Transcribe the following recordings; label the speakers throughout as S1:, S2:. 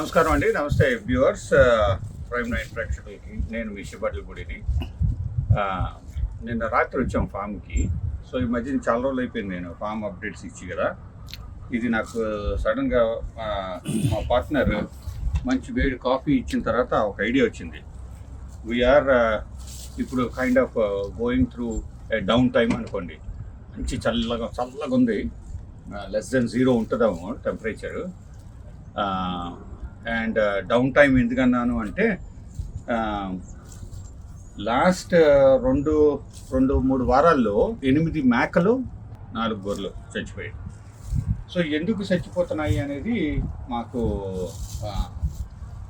S1: నమస్కారం అండి. నమస్తే వ్యూవర్స్. ప్రైమ్ నైన్ ప్రేక్షకులకి నేను మీ శిబట్లపూడిని. నిన్న రాత్రి వచ్చాం ఫామ్కి. సో ఈ మధ్యన చాలా రోజులు అయిపోయింది నేను ఫామ్ అప్డేట్స్ ఇచ్చి కదా. ఇది నాకు సడన్గా మా పార్ట్నర్ మంచి వేడి కాఫీ ఇచ్చిన తర్వాత ఒక ఐడియా వచ్చింది. వీఆర్ ఇప్పుడు kind of going through down time అనుకోండి. మంచి చల్లగా ఉంది. లెస్ దెన్ 0 ఉంటుందేమో టెంపరేచరు. అండ్ డౌన్ టైం ఎందుకన్నాను అంటే లాస్ట్ 2-3 వారాల్లో 8 మేకలు 4 గొర్రెలు చచ్చిపోయాయి. సో ఎందుకు చచ్చిపోతున్నాయి అనేది మాకు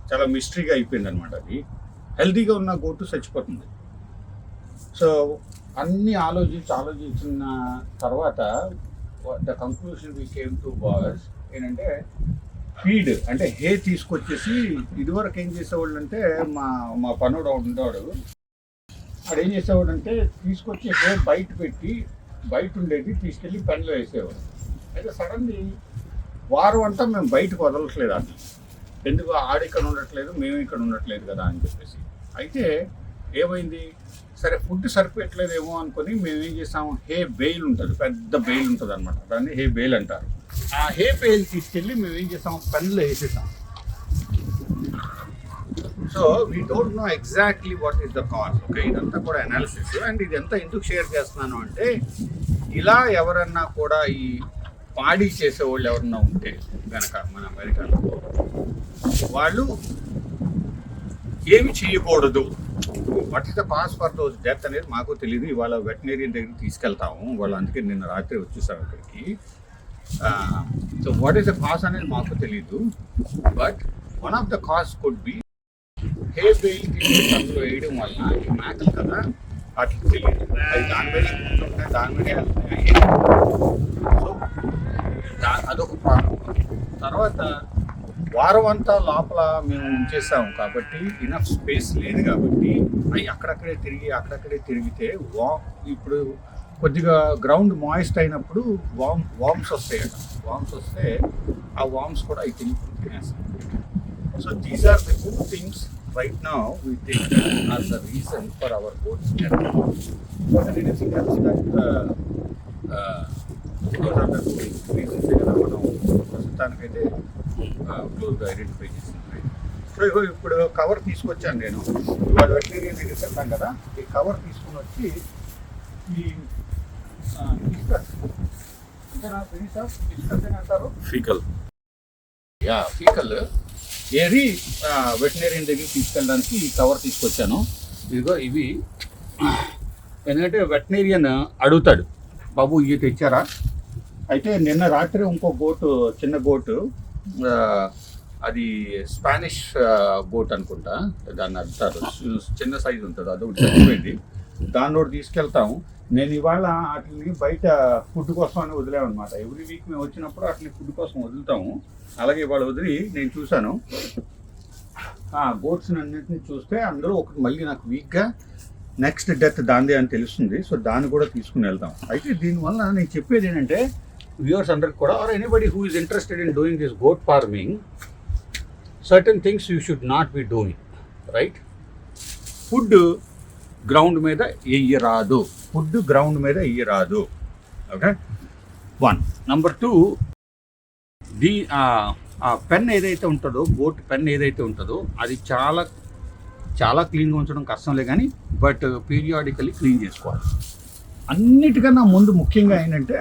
S1: చాలా మిస్టరీగా అయిపోయింది అనమాట. అది హెల్తీగా ఉన్న గోటు చచ్చిపోతుంది. సో అన్నీ ఆలోచించిన తర్వాత the conclusion we came to was ఏంటంటే ఫీడ్ అంటే హే తీసుకొచ్చేసి, ఇదివరకు ఏం చేసేవాళ్ళు అంటే మా పనుడు ఉండేవాడు. వాడు ఏం చేసేవాడు అంటే తీసుకొచ్చి హే బయట ఉండేది తీసుకెళ్ళి పెన్లో వేసేవాడు. అయితే సడన్లీ వారం అంతా మేము బయటకు వదలట్లేదు అట్లా. ఎందుకు ఆడిక్కడ ఉండట్లేదు, మేము ఇక్కడ ఉండట్లేదు కదా అని చెప్పేసి. అయితే ఏమైంది, సరే ఫుడ్ సరిపోయట్లేదేమో అనుకుని మేము ఏం చేసాము, హే బెయిల్ ఉంటుంది, పెద్ద బెయిల్ ఉంటుంది అనమాట, దాన్ని హే బెయిల్ అంటారు. ఆ హే బెయిల్ తీసుకెళ్ళి మేము ఏం చేసాము, పెన్లో వేసేసాం. So we don't know exactly what is the cause. Okay, ఇదంతా కూడా అనాలిసిస్. అండ్ ఇదంతా ఎందుకు షేర్ చేస్తున్నాను అంటే, ఇలా ఎవరన్నా కూడా ఈ పాడి చేసేవాళ్ళు ఎవరన్నా ఉంటే కనుక మన అమెరికాలో, వాళ్ళు ఏమి చేయకూడదు, what is the cause for those death అనేది మాకు తెలియదు. ఇవాళ వెటనరీయన్ దగ్గరికి తీసుకెళ్తాము వాళ్ళు, అందుకే నిన్న రాత్రి వచ్చేసాం ఇక్కడికి. So what is the cause అనేది మాకు తెలీదు. But one of the cause could be hey bail అందులో వేయడం వల్ల ఈ మేకలు కదా వాటికి తెలియదు, అది దాని మీద ఉంటుంటే దాని మీద. సో అదొక ప్రాబ్లం. తర్వాత వారం అంతా లోపల మేము ఉంచేసాము కాబట్టి ఇనఫ్ స్పేస్ లేదు కాబట్టి అవి అక్కడక్కడే తిరిగితే ఇప్పుడు కొద్దిగా గ్రౌండ్ మాయిస్ట్ అయినప్పుడు వామ్స్ వస్తాయట. వామ్స్ వస్తే ఆ వామ్స్ కూడా అవి తినేస్తాయి. So these are the 2 things right now we think are the reason for our goats death. Anything else that because of the reasons కదా మనం ప్రస్తుతానికైతే క్లోజ్గా ఐడెంటిఫై చేసింది. సో ఇప్పుడు కవర్ తీసుకొచ్చాను నేను. ఇవాళ వెటనరీయన్ దగ్గరికి వెళ్తాం కదా, ఈ కవర్ తీసుకుని వచ్చి ఈ ఫిస్కస్ అంటారు, ఫీకల్ ఏది వెటనరీయన్ దగ్గరికి తీసుకెళ్ళడానికి ఈ కవర్ తీసుకొచ్చాను. ఇదిగో ఇవి. ఎందుకంటే వెటనరీయన్ అడుగుతాడు, బాబు ఇవి తెచ్చారా. అయితే నిన్న రాత్రి ఇంకో గోటు, చిన్న గోటు, అది స్పానిష్ గోట్ అనుకుంటా, దాన్ని అడుగుతారు, చిన్న సైజు ఉంటుంది, అదొకటి చచ్చిపోయింది. దాన్ని ఒకటి తీసుకెళ్తాము. నేను ఇవాళ వాటిని బయట ఫుడ్ కోసం అని వదిలేమన్నమాట. ఎవ్రీ వీక్ మేము వచ్చినప్పుడు వాటిని ఫుడ్ కోసం వదులుతాము. అలాగే ఇవాళ వదిలి నేను చూశాను గోట్స్ అన్నింటినీ చూస్తే అందులో ఒకటి మళ్ళీ నాకు వీక్గా నెక్స్ట్ డెత్ దాందే అని తెలుస్తుంది. సో దాన్ని కూడా తీసుకుని వెళ్తాం. అయితే దీనివల్ల నేను చెప్పేది ఏంటంటే, వ్యూవర్స్ అందరికి కూడా, or anybody who is interested in doing this goat farming, certain things you should not be doing, right? Food ground మీద వెయ్యరాదు. ఓకే, 1. నెంబర్ 2, పెన్ ఏదైతే ఉంటుందో, గోట్ పెన్ ఏదైతే ఉంటుందో అది చాలా చాలా క్లీన్గా ఉంచడం కష్టంలే కానీ, బట్ పీరియాడికల్లీ క్లీన్ చేసుకోవాలి. అన్నిటికన్నా ముందు ముఖ్యంగా ఏంటంటే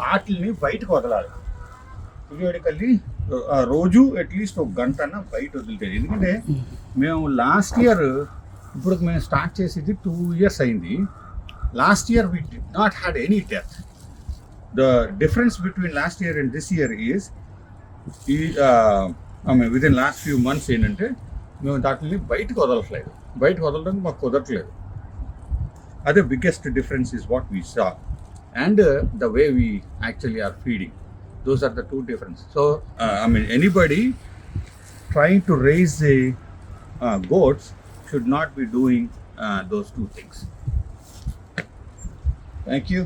S1: వాటిని బయటకు వదలాలి. పీరియాడికల్లీ రోజు అట్లీస్ట్ 1 గంట బయట వదిలితే. ఎందుకంటే మేము లాస్ట్ ఇయర్, ఇప్పుడు మేము స్టార్ట్ చేసేది 2 years అయింది. Last year we did not had any death. The difference between last year and this year is with in last few months ఏంటంటే మేము వాటిని బయటకు వదలట్లేదు. బయటకు వదలడానికి మాకు కుదరట్లేదు. అదే biggest difference is what we saw, and the way we actually are feeding. Those are the 2 differences. So, anybody trying to raise the goats should not be doing those 2 things. Thank you.